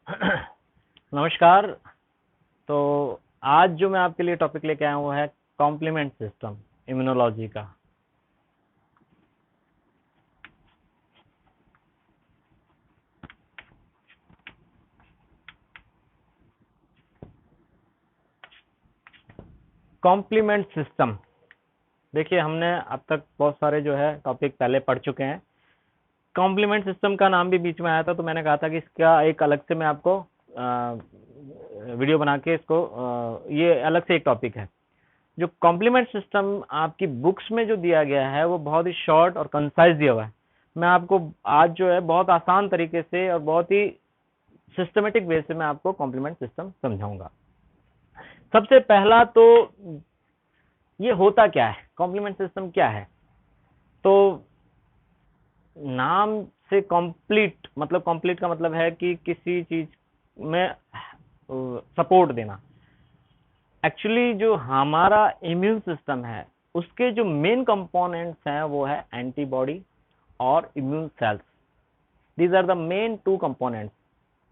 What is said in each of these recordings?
नमस्कार। तो आज जो मैं आपके लिए टॉपिक लेके आया हूँ वो है कॉम्प्लीमेंट सिस्टम इम्यूनोलॉजी का। कॉम्प्लीमेंट सिस्टम, देखिए हमने अब तक बहुत सारे जो है टॉपिक पहले पढ़ चुके हैं। कॉम्प्लीमेंट सिस्टम का नाम भी बीच में आया था, तो मैंने कहा था कि इसका एक अलग से मैं आपको वीडियो बना के इसको ये अलग से एक टॉपिक है। जो कॉम्प्लीमेंट सिस्टम आपकी बुक्स में जो दिया गया है वो बहुत ही शॉर्ट और कंसाइज दिया हुआ है। मैं आपको आज जो है बहुत आसान तरीके से और बहुत ही सिस्टमेटिक वे से मैं आपको कॉम्प्लीमेंट सिस्टम समझाऊंगा। सबसे पहला तो ये होता क्या है, कॉम्प्लीमेंट सिस्टम क्या है। तो नाम से कंप्लीट मतलब, कंप्लीट का मतलब है कि किसी चीज में सपोर्ट देना। एक्चुअली जो हमारा इम्यून सिस्टम है उसके जो मेन कंपोनेंट्स हैं वो है एंटीबॉडी और immune cells. These are the main two components.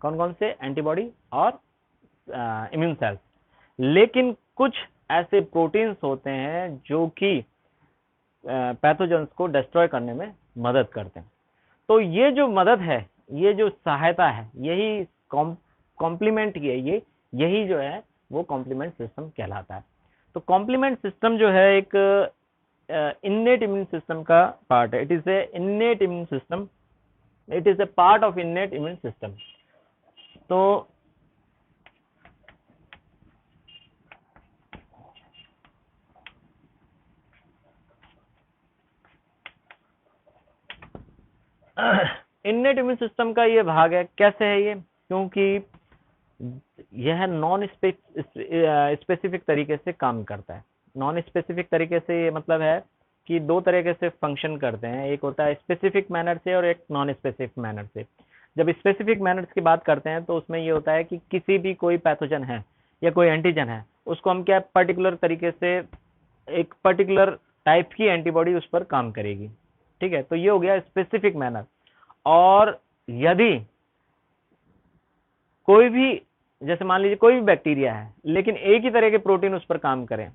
कौन कौन से? एंटीबॉडी और इम्यून सेल्स। लेकिन कुछ ऐसे प्रोटीन्स होते हैं जो कि पैथोजेंस को डिस्ट्रॉय करने में मदद करते हैं। तो ये जो मदद है, ये जो सहायता है, यही कॉम्प्लीमेंट की है। यही जो है वो कॉम्प्लीमेंट सिस्टम कहलाता है। तो कॉम्प्लीमेंट सिस्टम जो है एक इन्नेट इम्यून सिस्टम का पार्ट है। It is a innate immune system, it is a part of innate immune system. तो इन्नेट इम्यून सिस्टम का ये भाग है। कैसे है ये? क्योंकि यह नॉन स्पेसिफिक तरीके से काम करता है। नॉन स्पेसिफिक तरीके से ये मतलब है कि दो तरीके से फंक्शन करते हैं। एक होता है स्पेसिफिक मैनर से और एक नॉन स्पेसिफिक मैनर से। जब स्पेसिफिक मैनर्स की बात करते हैं तो उसमें ये होता है कि किसी भी कोई पैथोजन है या कोई एंटीजन है, उसको हम क्या पर्टिकुलर तरीके से एक पर्टिकुलर टाइप की एंटीबॉडी उस पर काम करेगी। ठीक है, तो ये हो गया स्पेसिफिक मैनर। और यदि कोई भी, जैसे मान लीजिए कोई भी बैक्टीरिया है लेकिन एक ही तरह के प्रोटीन उस पर काम करें,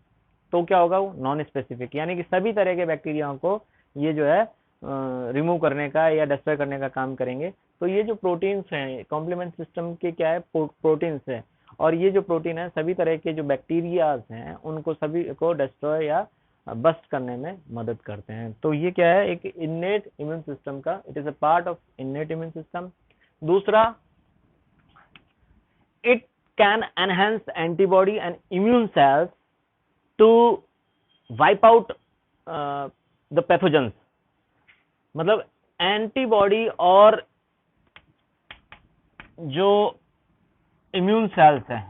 तो क्या होगा? वो नॉन स्पेसिफिक, यानी कि सभी तरह के बैक्टीरियाओं को ये जो है रिमूव करने का या डिस्ट्रॉय करने का काम करेंगे। तो ये जो प्रोटीन्स हैं कॉम्प्लीमेंट सिस्टम के, क्या है? प्रोटीन्स है। और ये जो प्रोटीन है सभी तरह के जो बैक्टीरियाज हैं उनको सभी को डिस्ट्रॉय या बस्ट करने में मदद करते हैं। तो ये क्या है? एक इन्नेट इम्यून सिस्टम का, it is a part of innate immune system. दूसरा, it can enhance antibody and immune cells to wipe out the pathogens। मतलब एंटीबॉडी और जो इम्यून सेल्स हैं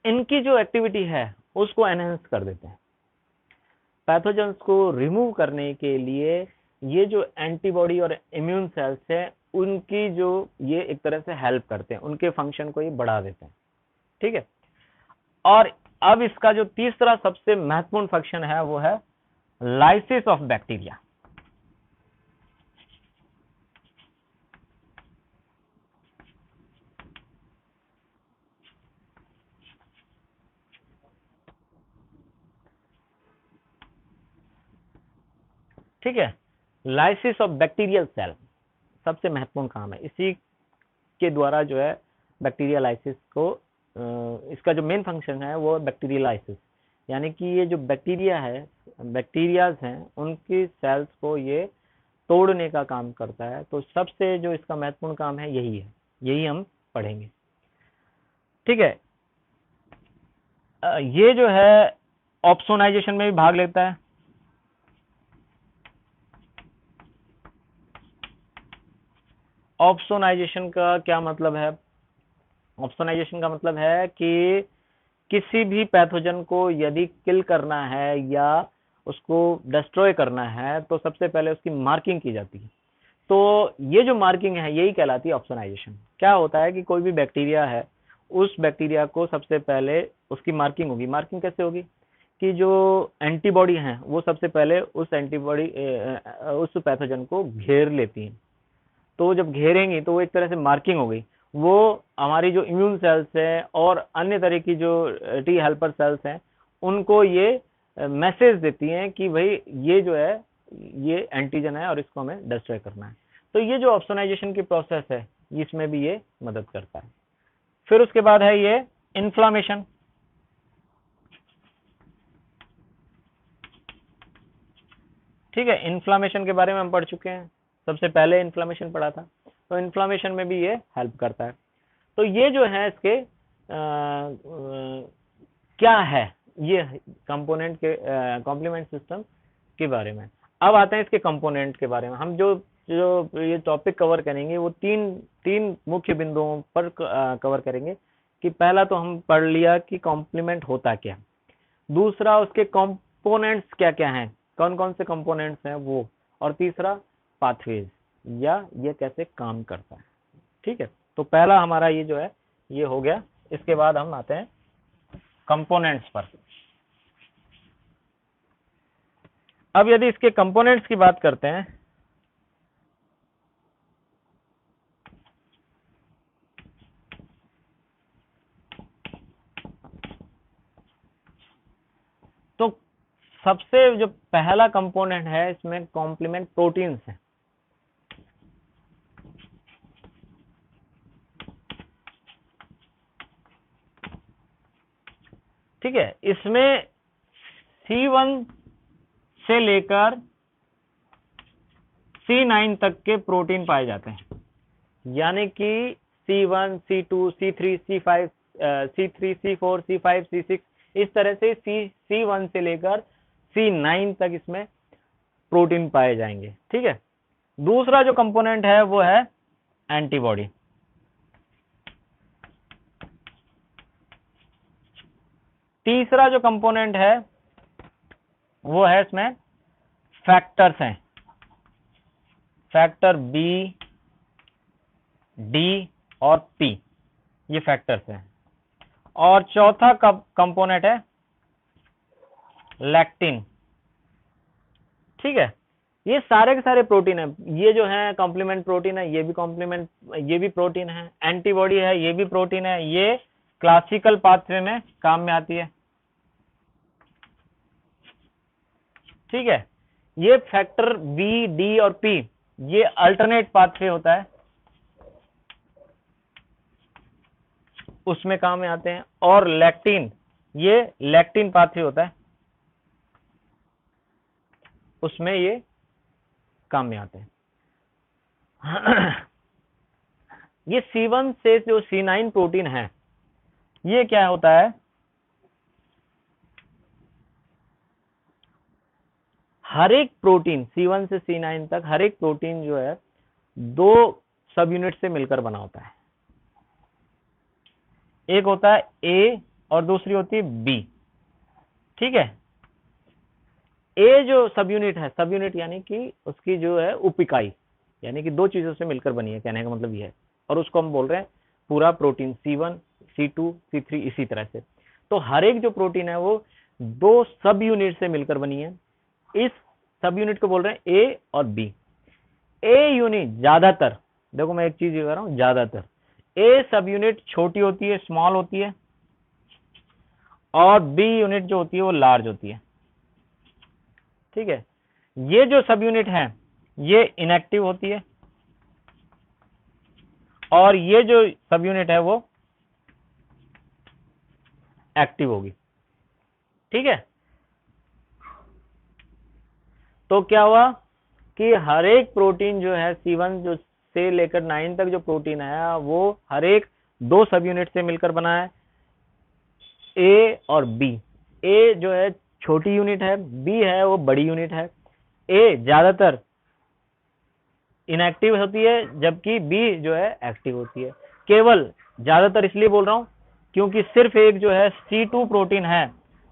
इनकी जो एक्टिविटी है उसको एनहेंस कर देते हैं। पैथोजेंस को रिमूव करने के लिए ये जो एंटीबॉडी और इम्यून सेल्स है उनकी जो ये एक तरह से हेल्प करते हैं, उनके फंक्शन को ये बढ़ा देते हैं। ठीक है। और अब इसका जो तीसरा सबसे महत्वपूर्ण फंक्शन है वो है लाइसिस ऑफ बैक्टीरिया। ठीक है, लाइसिस ऑफ बैक्टीरियल सेल सबसे महत्वपूर्ण काम है। इसी के द्वारा जो है बैक्टीरिया लाइसिस को इसका जो मेन फंक्शन है वो बैक्टीरियलाइसिस, यानी कि ये जो बैक्टीरिया है, बैक्टीरियाज हैं, उनकी सेल्स को ये तोड़ने का काम करता है। तो सबसे जो इसका महत्वपूर्ण काम है यही है, यही हम पढ़ेंगे। ठीक है। ये जो है ऑप्सोनाइजेशन में भी भाग लेता है। ऑप्सोनाइजेशन का क्या मतलब है? ऑप्सोनाइजेशन का मतलब है कि किसी भी पैथोजन को यदि किल करना है या उसको डिस्ट्रॉय करना है तो सबसे पहले उसकी मार्किंग की जाती है। तो ये जो मार्किंग है यही कहलाती है ऑप्सोनाइजेशन। क्या होता है कि कोई भी बैक्टीरिया है, उस बैक्टीरिया को सबसे पहले उसकी मार्किंग होगी। मार्किंग कैसे होगी? कि जो एंटीबॉडी हैं वो सबसे पहले उस उस पैथोजन को घेर लेती हैं। तो जब घेरेंगी तो वो एक तरह से मार्किंग हो गई, वो हमारी जो इम्यून सेल्स है और अन्य तरह की जो टी हेल्पर सेल्स हैं उनको ये मैसेज देती हैं कि भाई ये जो है ये एंटीजन है और इसको हमें डिस्ट्रॉय करना है। तो ये जो ऑप्सोनाइजेशन की प्रोसेस है इसमें भी ये मदद करता है। फिर उसके बाद है ये इन्फ्लामेशन। ठीक है, इन्फ्लामेशन के बारे में हम पढ़ चुके हैं, सबसे पहले इन्फ्लामेशन पढ़ा था। तो इन्फ्लामेशन में भी ये हेल्प करता है। तो ये जो है इसके क्या है ये कंपोनेंट के कॉम्प्लीमेंट सिस्टम के बारे में। अब आते हैं इसके कंपोनेंट के बारे में। हम जो जो ये टॉपिक कवर करेंगे वो तीन मुख्य बिंदुओं पर कवर करेंगे कि पहला तो हम पढ़ लिया कि कॉम्प्लीमेंट होता क्या, दूसरा उसके कंपोनेंट्स क्या क्या हैं, कौन कौन से कंपोनेंट्स हैं वो, और तीसरा पाथवेज या ये कैसे काम करता है। ठीक है, तो पहला हमारा ये जो है ये हो गया। इसके बाद हम आते हैं कंपोनेंट्स पर। अब यदि इसके कंपोनेंट्स की बात करते हैं तो सबसे जो पहला कंपोनेंट है इसमें कॉम्प्लीमेंट प्रोटीन्स है। ठीक है, इसमें C1 से लेकर C9 तक के प्रोटीन पाए जाते हैं, यानी कि C1, C2, C3, C5, C3, C4, C5, C6, इस तरह से C1 से लेकर C9 तक इसमें प्रोटीन पाए जाएंगे। ठीक है, दूसरा जो कंपोनेंट है वो है एंटीबॉडी। तीसरा जो कंपोनेंट है वो है इसमें फैक्टर्स हैं, फैक्टर बी, डी और पी, ये फैक्टर्स हैं। और चौथा कंपोनेंट है लैक्टिन। ठीक है, ये सारे के सारे प्रोटीन है। ये जो है कॉम्प्लीमेंट प्रोटीन है, ये भी प्रोटीन है। एंटीबॉडी है, ये भी प्रोटीन है। ये क्लासिकल पाथवे में काम में आती है। ठीक है, ये फैक्टर बी, डी और पी ये अल्टरनेट पाथवे होता है, उसमें काम में आते हैं। और लैक्टिन, ये लैक्टिन पाथवे होता है, उसमें ये काम में आते हैं। ये C1 से जो C9 प्रोटीन है ये क्या होता है, हर एक प्रोटीन C1 से C9 तक हर एक प्रोटीन जो है दो सब यूनिट से मिलकर बना होता है। एक होता है A और दूसरी होती है B। ठीक है, ए जो सब यूनिट है, सब यूनिट यानी कि उसकी जो है उप इकाई, यानी कि दो चीजों से मिलकर बनी है, कहने का मतलब ये है। और उसको हम बोल रहे हैं पूरा प्रोटीन C1, C2, C3 इसी तरह से। तो हर एक जो प्रोटीन है वो दो सब यूनिट से मिलकर बनी है। इस सब यूनिट को बोल रहे हैं ए और बी। ए यूनिट ज्यादातर, देखो मैं एक चीज ये कह रहा हूं, ज्यादातर ए सब यूनिट छोटी होती है, स्मॉल होती है, और बी यूनिट जो होती है वो लार्ज होती है। ठीक है, ये जो सब यूनिट है ये इनएक्टिव होती है और ये जो सब यूनिट है वो एक्टिव होगी। ठीक है, तो क्या हुआ कि हर एक प्रोटीन जो है C1 जो से लेकर 9 तक जो प्रोटीन है वो हर एक दो सब यूनिट से मिलकर बना है, ए और बी। ए जो है छोटी यूनिट है, बी है वो बड़ी यूनिट है। ए ज्यादातर इनएक्टिव होती है जबकि बी जो है एक्टिव होती है। केवल ज्यादातर इसलिए बोल रहा हूं क्योंकि सिर्फ एक जो है C2 प्रोटीन है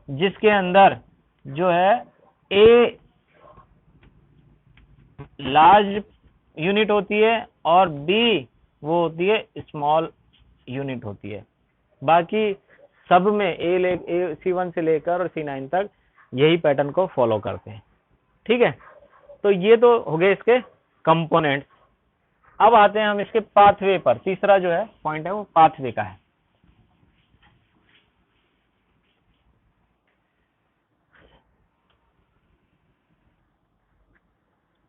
जिसके अंदर जो है ए लार्ज यूनिट होती है और बी वो होती है स्मॉल यूनिट होती है। बाकी सब में C1 से लेकर और C9 तक यही पैटर्न को फॉलो करते हैं। ठीक है, तो ये तो हो गए इसके कंपोनेंट्स। अब आते हैं हम इसके पाथवे पर। तीसरा जो है पॉइंट है वो पाथवे का है।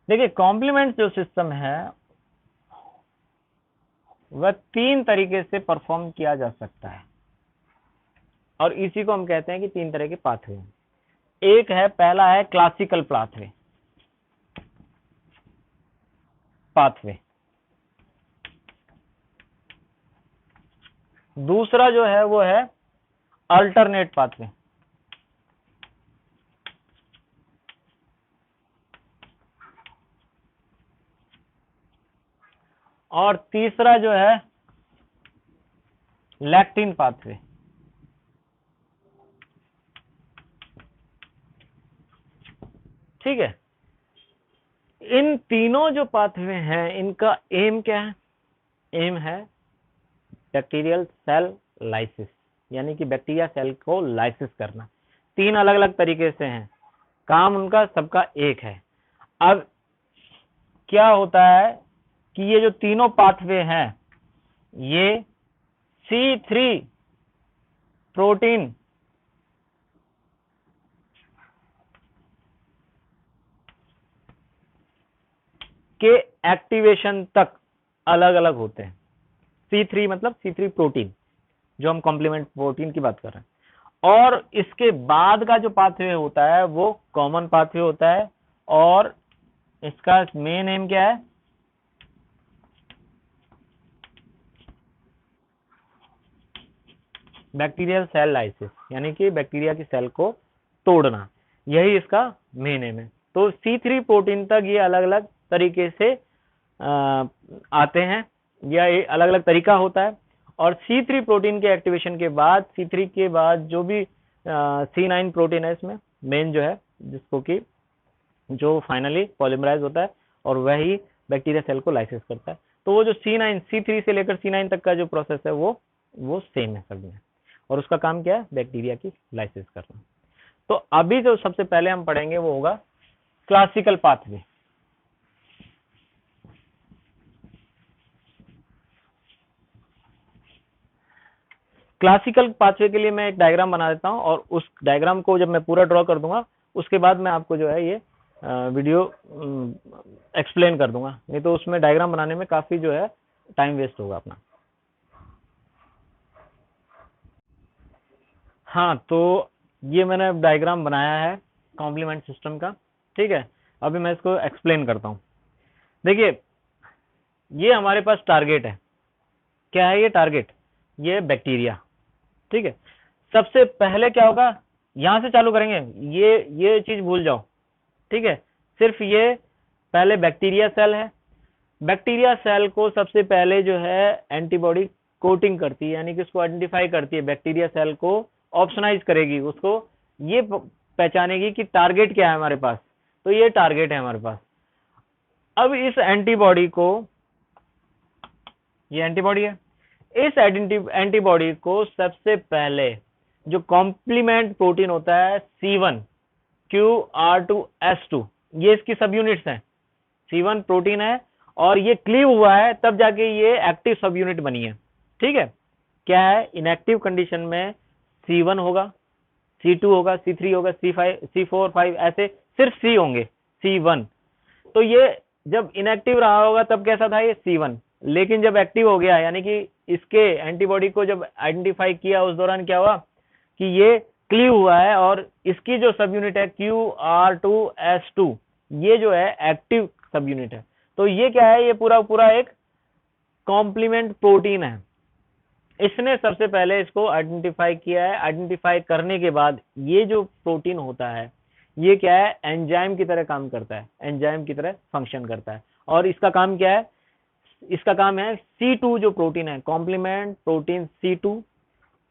देखिए, कॉम्प्लीमेंट जो सिस्टम है वह 3 तरीके से परफॉर्म किया जा सकता है, और इसी को हम कहते हैं कि 3 तरह के पाथवे। एक है, पहला है क्लासिकल पाथवे। दूसरा जो है वो है अल्टरनेट पाथवे। और तीसरा जो है लैक्टिन पाथवे। ठीक है, इन तीनों जो पाथवे हैं इनका एम क्या है? एम है बैक्टीरियल सेल लाइसिस, यानी कि बैक्टीरिया सेल को लाइसिस करना। 3 अलग अलग तरीके से हैं, काम उनका सबका एक है। अब क्या होता है कि ये जो तीनों पाथवे हैं ये C3 प्रोटीन के एक्टिवेशन तक अलग अलग होते हैं। C3 मतलब C3 प्रोटीन, जो हम कॉम्प्लीमेंट प्रोटीन की बात कर रहे हैं। और इसके बाद का जो पाथवे होता है वो कॉमन पाथवे होता है, और इसका मेन एम क्या है? बैक्टीरियल सेल लाइसिस, यानी कि बैक्टीरिया की सेल को तोड़ना, यही इसका मेन एम है। तो C3 प्रोटीन तक ये अलग अलग तरीके से आते हैं, या अलग अलग तरीका होता है। और C3 प्रोटीन के एक्टिवेशन के बाद, C3 के बाद जो भी C9 प्रोटीन है इसमें मेन जो है, जिसको कि जो फाइनली पॉलीमराइज होता है और वही बैक्टीरिया सेल को लाइसिस करता है। तो वो जो C3 से लेकर C9 तक का जो प्रोसेस है वो सेम है सब में, और उसका काम क्या है? बैक्टीरिया की लाइसिस करना। तो अभी जो सबसे पहले हम पढ़ेंगे वो होगा क्लासिकल पाथवे। क्लासिकल पाथवे के लिए मैं एक डायग्राम बना देता हूं, और उस डायग्राम को जब मैं पूरा ड्रॉ कर दूंगा उसके बाद मैं आपको जो है ये वीडियो एक्सप्लेन कर दूंगा, नहीं तो उसमें डायग्राम बनाने में काफी जो है टाइम वेस्ट होगा अपना। हाँ, तो ये मैंने डायग्राम बनाया है कॉम्प्लीमेंट सिस्टम का। ठीक है, अभी मैं इसको एक्सप्लेन करता हूँ। देखिए, ये हमारे पास टारगेट है। क्या है ये टारगेट? ये बैक्टीरिया। ठीक है, सबसे पहले क्या होगा, यहां से चालू करेंगे, ये चीज भूल जाओ। ठीक है, सिर्फ ये पहले बैक्टीरिया सेल है। बैक्टीरिया सेल को सबसे पहले जो है एंटीबॉडी कोटिंग करती है, यानी कि उसको आइडेंटिफाई करती है, बैक्टीरिया सेल को ऑप्शनाइज करेगी, उसको ये पहचानेगी कि टारगेट क्या है हमारे पास। तो ये टारगेट है हमारे पास। अब इस एंटीबॉडी को, ये एंटीबॉडी है, इस एंटीबॉडी को सबसे पहले जो कॉम्प्लीमेंट प्रोटीन होता है C1 QR2S2, ये इसकी सब यूनिट्स हैं। C1 प्रोटीन है और ये क्लीव हुआ है, तब जाके ये एक्टिव सब यूनिट बनी है। ठीक है, क्या है? इनएक्टिव कंडीशन में C1 होगा, C2 होगा, C3 होगा, C4 5 ऐसे सिर्फ C होंगे, C1। तो ये जब इनएक्टिव रहा होगा तब कैसा था? ये C1। लेकिन जब एक्टिव हो गया, यानी कि इसके एंटीबॉडी को जब आइडेंटिफाई किया, उस दौरान क्या हुआ कि ये क्लीव हुआ है, और इसकी जो सब यूनिट है QR2S2, ये जो है एक्टिव सब यूनिट है। तो ये क्या है? ये पूरा पूरा एक कॉम्प्लीमेंट प्रोटीन है। इसने सबसे पहले इसको आइडेंटिफाई किया है। आइडेंटिफाई करने के बाद ये जो प्रोटीन होता है ये क्या है? एंजाइम की तरह काम करता है, एंजाइम की तरह फंक्शन करता है। और इसका काम क्या है? इसका काम है C2 जो प्रोटीन है, कॉम्प्लीमेंट प्रोटीन C2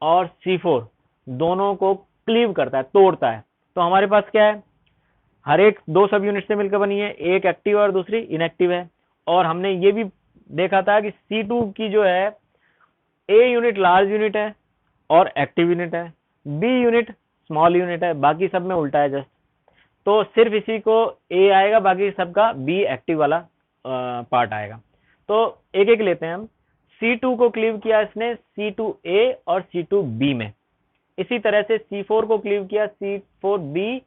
और C4 दोनों को क्लीव करता है, तोड़ता है। तो हमारे पास क्या है? हर एक 2 सब यूनिट से मिलकर बनी है, एक एक्टिव और दूसरी इनएक्टिव है। और हमने ये भी देखा था कि C2 की जो है A यूनिट लार्ज यूनिट है और एक्टिव यूनिट है, बी यूनिट स्मॉल यूनिट है, बाकी सब में उल्टा है जस्ट। तो सिर्फ इसी को ए आएगा, बाकी सबका बी एक्टिव वाला पार्ट आएगा। तो एक एक लेते हैं हम। C2 को क्लीव किया इसने C2A और C2B में, इसी तरह से C4 को क्लीव किया C4B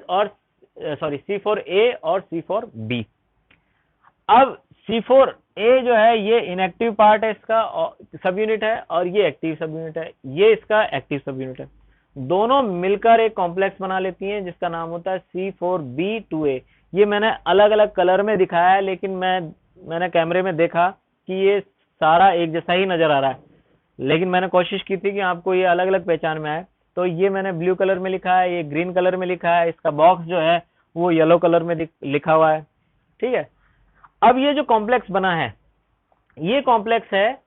और C4A और C4B। अब C4A जो है ये इनएक्टिव पार्ट है, इसका सब यूनिट है, और ये एक्टिव सब यूनिट है, ये इसका एक्टिव सब यूनिट है। दोनों मिलकर एक कॉम्प्लेक्स बना लेती हैं जिसका नाम होता है C4B2A। ये मैंने अलग अलग कलर में दिखाया है, लेकिन मैंने कैमरे में देखा कि ये सारा एक जैसा ही नजर आ रहा है, लेकिन मैंने कोशिश की थी कि आपको ये अलग अलग पहचान में आए। तो ये मैंने ब्लू कलर में लिखा है, ये ग्रीन कलर में लिखा है, इसका बॉक्स जो है वो येलो कलर में लिखा हुआ है। ठीक है, अब ये जो कॉम्प्लेक्स बना है, ये कॉम्प्लेक्स है,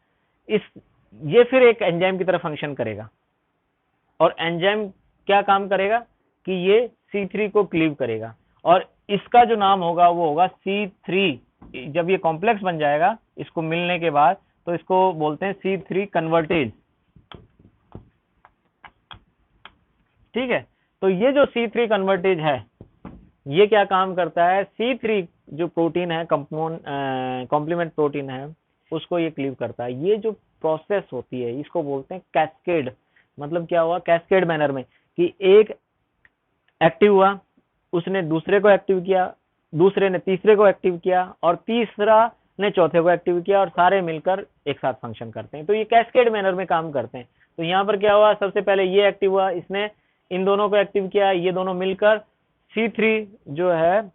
ये फिर एक एंजाइम की तरह फंक्शन करेगा। और एंजाइम क्या काम करेगा कि ये C3 को क्लीव करेगा, और इसका जो नाम होगा वो होगा C3। जब ये कॉम्प्लेक्स बन जाएगा इसको मिलने के बाद, तो इसको बोलते हैं C3 कन्वर्टेज। ठीक है, तो ये जो C3 कन्वर्टेज है, ये क्या काम करता है, C3 जो प्रोटीन है, कॉम्प्लीमेंट प्रोटीन है, उसको ये क्लीव करता है। ये जो प्रोसेस होती है इसको बोलते हैं कैस्केड। मतलब क्या हुआ, कैस्केड मैनर में, कि एक एक्टिव हुआ, उसने दूसरे को एक्टिव किया, दूसरे ने तीसरे को एक्टिव किया, और तीसरा ने चौथे को एक्टिव किया, और सारे मिलकर एक साथ फंक्शन करते हैं। तो ये कैस्केड मैनर में काम करते हैं। तो यहाँ पर क्या हुआ, सबसे पहले ये एक्टिव हुआ, इसने इन दोनों को एक्टिव किया, ये दोनों मिलकर C3 जो है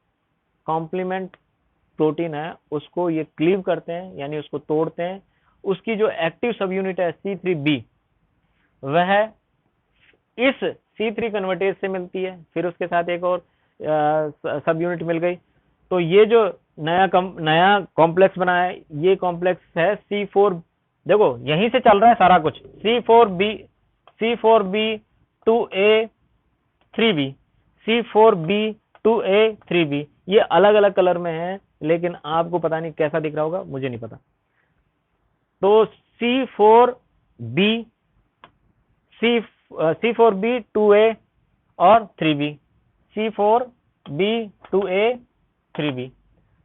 कॉम्प्लीमेंट प्रोटीन है उसको ये क्लीव करते हैं, यानी उसको तोड़ते हैं। उसकी जो एक्टिव सब यूनिट है C3B, वह इस C3 कन्वर्टेज से मिलती है, फिर उसके साथ एक और सब यूनिट मिल गई। तो ये जो नया कॉम्प्लेक्स बना है, ये कॉम्प्लेक्स है C4। देखो यहीं से चल रहा है सारा कुछ, C4B2A3B, C4B2A3B। ये अलग अलग कलर में है, लेकिन आपको पता नहीं कैसा दिख रहा होगा, मुझे नहीं पता। तो C4B2A और 3B, C4B2A3B।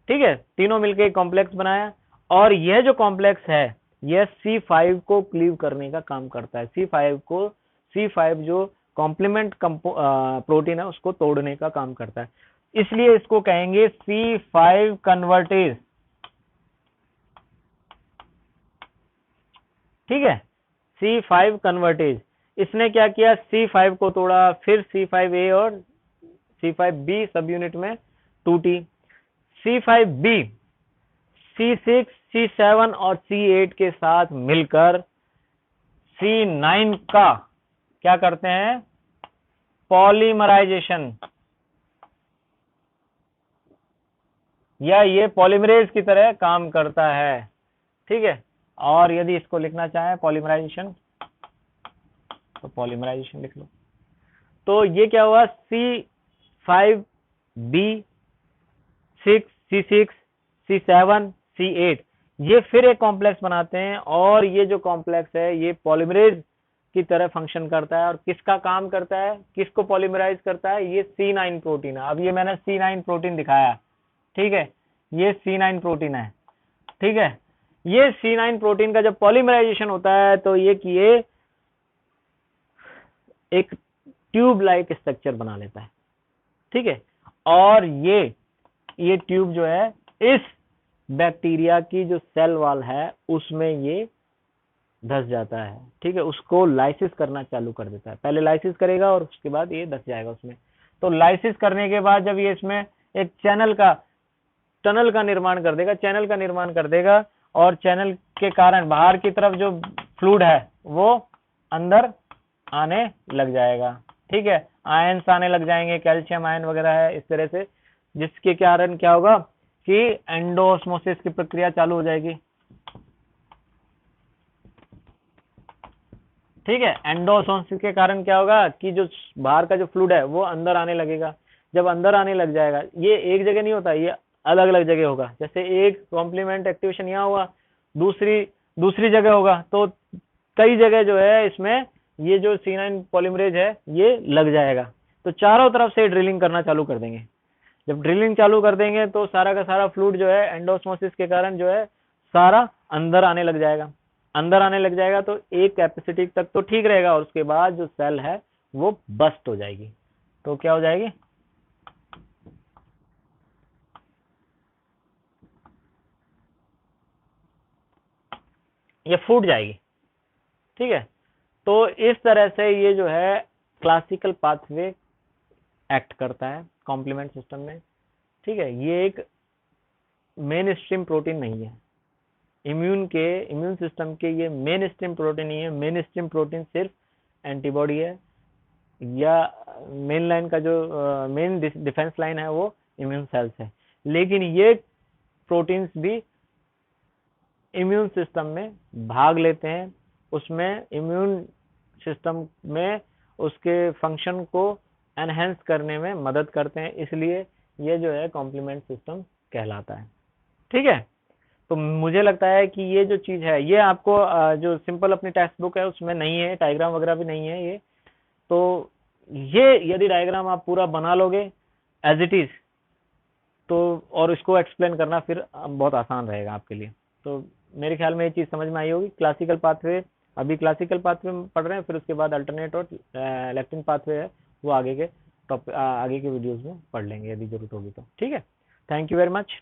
ठीक है, तीनों मिलकर एक कॉम्प्लेक्स बनाया, और यह जो कॉम्प्लेक्स है यह C5 को क्लीव करने का काम करता है। C5 जो कॉम्प्लीमेंट प्रोटीन है उसको तोड़ने का काम करता है, इसलिए इसको कहेंगे C5 कन्वर्टेज। ठीक है, C5 कन्वर्टेज। इसने क्या किया, C5 को तोड़ा, फिर C5A और C5B सब यूनिट में 2T, C5B C6, C7 और C8 के साथ मिलकर C9 का क्या करते हैं, पॉलीमराइजेशन, या ये पॉलीमरेज की तरह काम करता है। ठीक है, और यदि इसको लिखना चाहे पॉलीमराइजेशन, तो पॉलीमराइजेशन लिख लो। तो ये क्या हुआ, C5B6, C6, C7, C8, ये फिर एक कॉम्प्लेक्स बनाते हैं, और ये जो कॉम्प्लेक्स है ये पॉलीमरेज की तरह फंक्शन करता है। और किसका काम करता है, किसको पॉलीमराइज करता है, ये C9 प्रोटीन है। अब ये मैंने C9 प्रोटीन दिखाया, ठीक है, ये C9 प्रोटीन है। ठीक है, ये C9 प्रोटीन का जब पॉलीमराइजेशन होता है तो ये एक ट्यूब लाइक स्ट्रक्चर बना लेता है। ठीक है, और ये ट्यूब जो है इस बैक्टीरिया की जो सेल वॉल है उसमें ये धस जाता है। ठीक है, उसको लाइसिस करना चालू कर देता है। पहले लाइसिस करेगा और उसके बाद ये धस जाएगा उसमें। तो लाइसिस करने के बाद जब ये इसमें एक टनल का निर्माण कर देगा, और चैनल के कारण बाहर की तरफ जो फ्लूइड है वो अंदर आने लग जाएगा। ठीक है, आयंस आने लग जाएंगे, कैल्शियम आयन वगैरह है इस तरह से, जिसके कारण क्या होगा कि एंडोस्मोसिस की प्रक्रिया चालू हो जाएगी। ठीक है, एंडोस्मोसिस के कारण क्या होगा कि जो बाहर का जो फ्लूइड है वो अंदर आने लगेगा। जब अंदर आने लग जाएगा, ये एक जगह नहीं होता, ये अलग अलग जगह होगा। जैसे एक कॉम्प्लीमेंट एक्टिवेशन यहाँ हुआ, दूसरी जगह होगा, तो कई जगह जो है इसमें ये जो C9 पॉलीमरेज है ये लग जाएगा। तो चारों तरफ से ड्रिलिंग करना चालू कर देंगे। जब ड्रिलिंग चालू कर देंगे तो सारा का सारा फ्लूइड जो है एंडोस्मोसिस के कारण जो है सारा अंदर आने लग जाएगा। अंदर आने लग जाएगा तो एक कैपेसिटी तक तो ठीक रहेगा, और उसके बाद जो सेल है वो बस्ट हो जाएगी। तो क्या हो जाएगी, ये फूट जाएगी। ठीक है, तो इस तरह से ये जो है क्लासिकल पाथवे एक्ट करता है कॉम्प्लीमेंट सिस्टम में। ठीक है, ये एक मेन स्ट्रीम प्रोटीन नहीं है इम्यून सिस्टम के, ये मेन स्ट्रीम प्रोटीन नहीं है। मेन स्ट्रीम प्रोटीन सिर्फ एंटीबॉडी है, या मेन लाइन का जो मेन डिफेंस लाइन है वो इम्यून सेल्स है। लेकिन ये प्रोटीन्स भी इम्यून सिस्टम में भाग लेते हैं, उसमें इम्यून सिस्टम में उसके फंक्शन को एनहेंस करने में मदद करते हैं, इसलिए ये जो है कॉम्प्लीमेंट सिस्टम कहलाता है। ठीक है, तो मुझे लगता है कि ये जो चीज़ है ये आपको जो सिंपल अपनी टेक्स्ट बुक है उसमें नहीं है, डायग्राम वगैरह भी नहीं है ये। तो ये यदि डायग्राम आप पूरा बना लोगे एज इट इज, तो और इसको एक्सप्लेन करना फिर बहुत आसान रहेगा आपके लिए। तो मेरे ख्याल में ये चीज़ समझ में आई होगी। क्लासिकल पाथवे, अभी क्लासिकल पाथवे में पढ़ रहे हैं, फिर उसके बाद अल्टरनेट और लेक्टिन पाथवे है वो आगे के वीडियोस में पढ़ लेंगे यदि जरूरत होगी तो। ठीक है, थैंक यू वेरी मच।